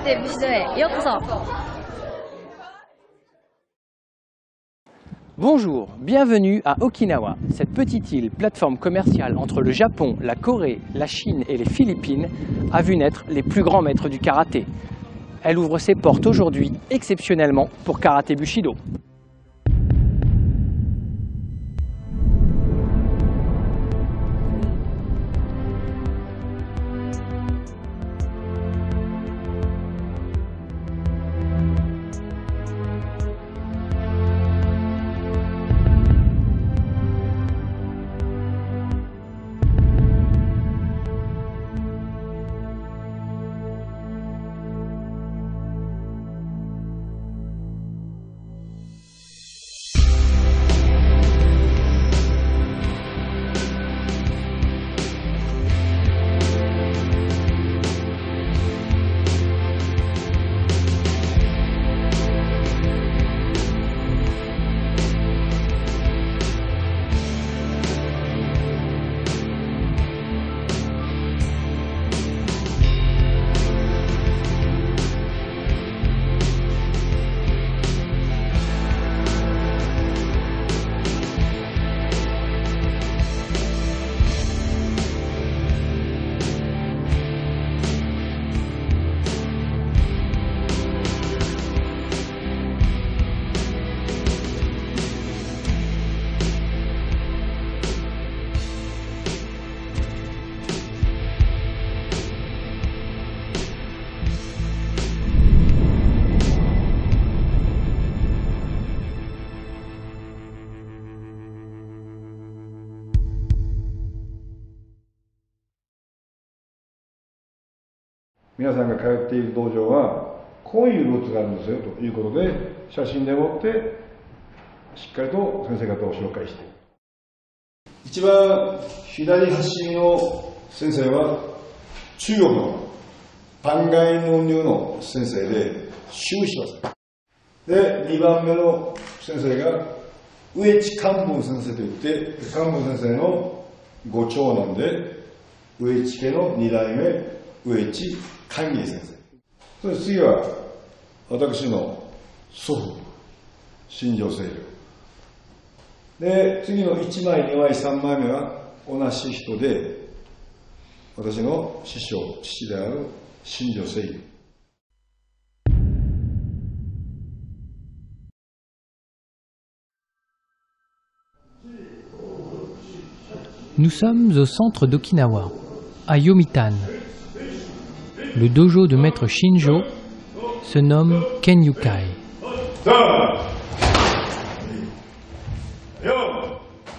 Karate Bushidoへようこそ。 Bonjour, bienvenue à Okinawa. Cette petite île, plateforme commerciale entre le Japon, la Corée, la Chine et les Philippines, a vu naître les plus grands maîtres du karaté. Elle ouvre ses portes aujourd'hui exceptionnellement pour Karaté Bushido. « 皆さんが通っている道場はこういうルーツがあるんですよということで写真でもってしっかりと先生方を紹介している。一番左端の先生は中国のパンガイノン流の先生で修士はで2番目の先生が上地漢文先生といって漢文先生のご長男で上地家の2代目上地寛義先生。そして次は私の祖父新庄清涼で次の1枚2枚3枚目は同じ人で私の師匠父である新庄清涼。Nous sommes au centre d'Okinawa, à Yomitan. Le dojo de maître Shinjo se nomme Kenyukai.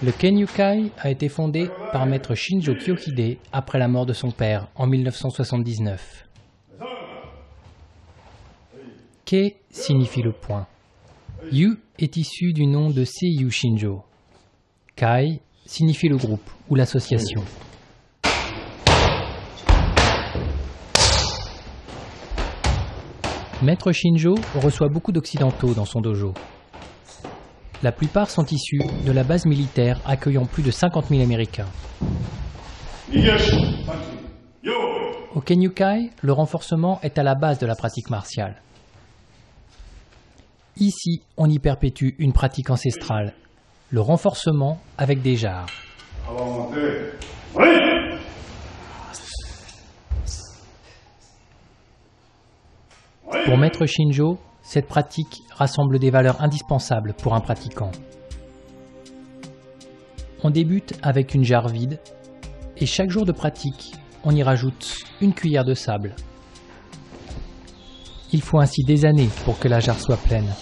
Le Kenyukai a été fondé par maître Shinjo Kyohide après la mort de son père en 1979. Ke signifie le point. Yu est issu du nom de Seiyu Shinjo. Kai signifie le groupe ou l'association. Maître Shinjo reçoit beaucoup d'occidentaux dans son dojo. La plupart sont issus de la base militaire accueillant plus de 50 000 Américains. Au Kenyukai, le renforcement est à la base de la pratique martiale. Ici, on y perpétue une pratique ancestrale, le renforcement avec des jarres. Pour maître Shinjo, cette pratique rassemble des valeurs indispensables pour un pratiquant. On débute avec une jarre vide et chaque jour de pratique, on y rajoute une cuillère de sable. Il faut ainsi des années pour que la jarre soit pleine,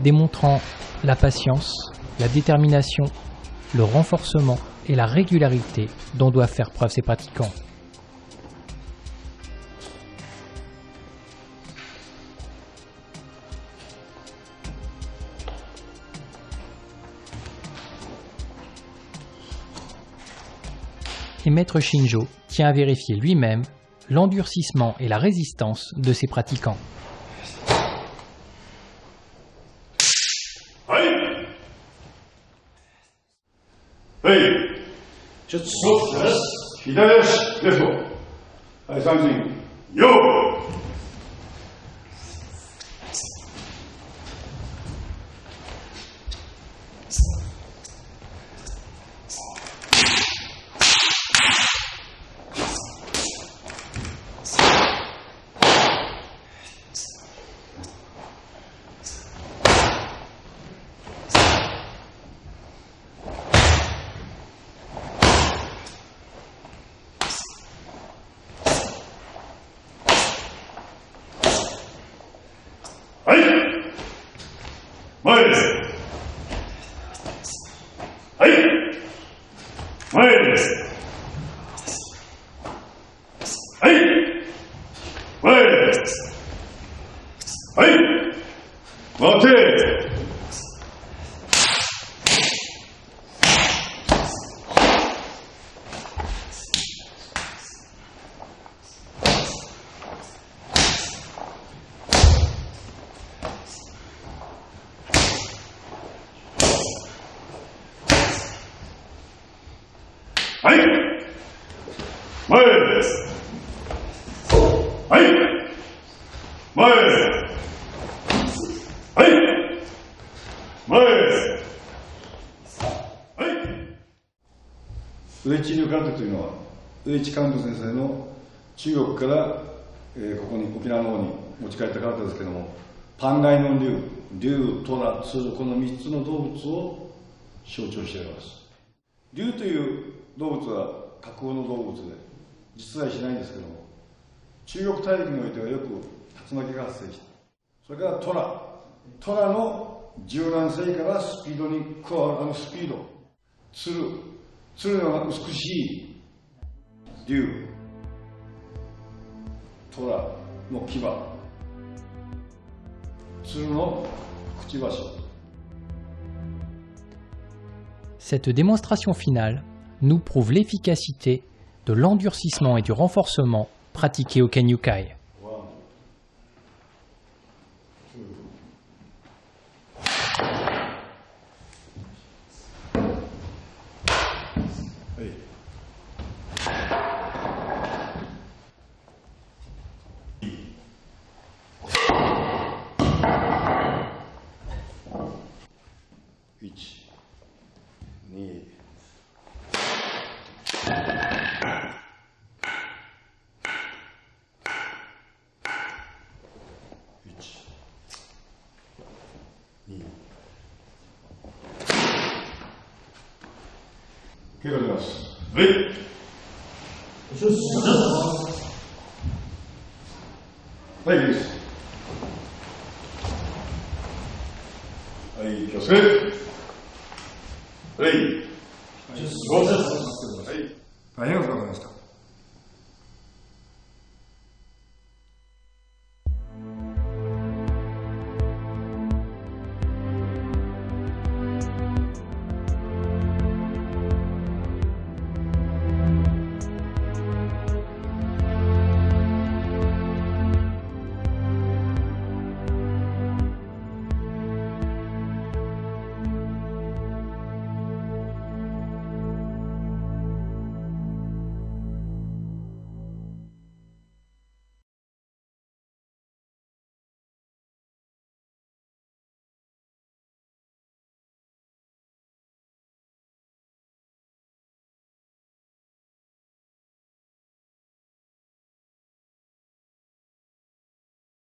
démontrant la patience, la détermination, le renforcement et la régularité dont doivent faire preuve ces pratiquants. Et maître Shinjo tient à vérifier lui-même l'endurcissement et la résistance de ses pratiquants. はい。前です。はい。前です。はい。前です。はい。待て。はい。前です。はい。前です。はい。前です。はい。上地流空手というのは、上地寛人先生の中国から、ここに沖縄の方に持ち帰った空手ですけども、パンガイの竜、竜、トラ、ツ、この3つの動物を象徴しています。竜という動物は架空の動物で実在しないんですけども、中国大陸においてはよく竜巻が発生した。それからトラの柔軟性からスピードに加わるスピード、鶴のような美しい竜、トラの牙、鶴のくちばし。Cette démonstration finale nous prouve l'efficacité de l'endurcissement et du renforcement pratiqués au Kenyukai.大変お疲れ様でした。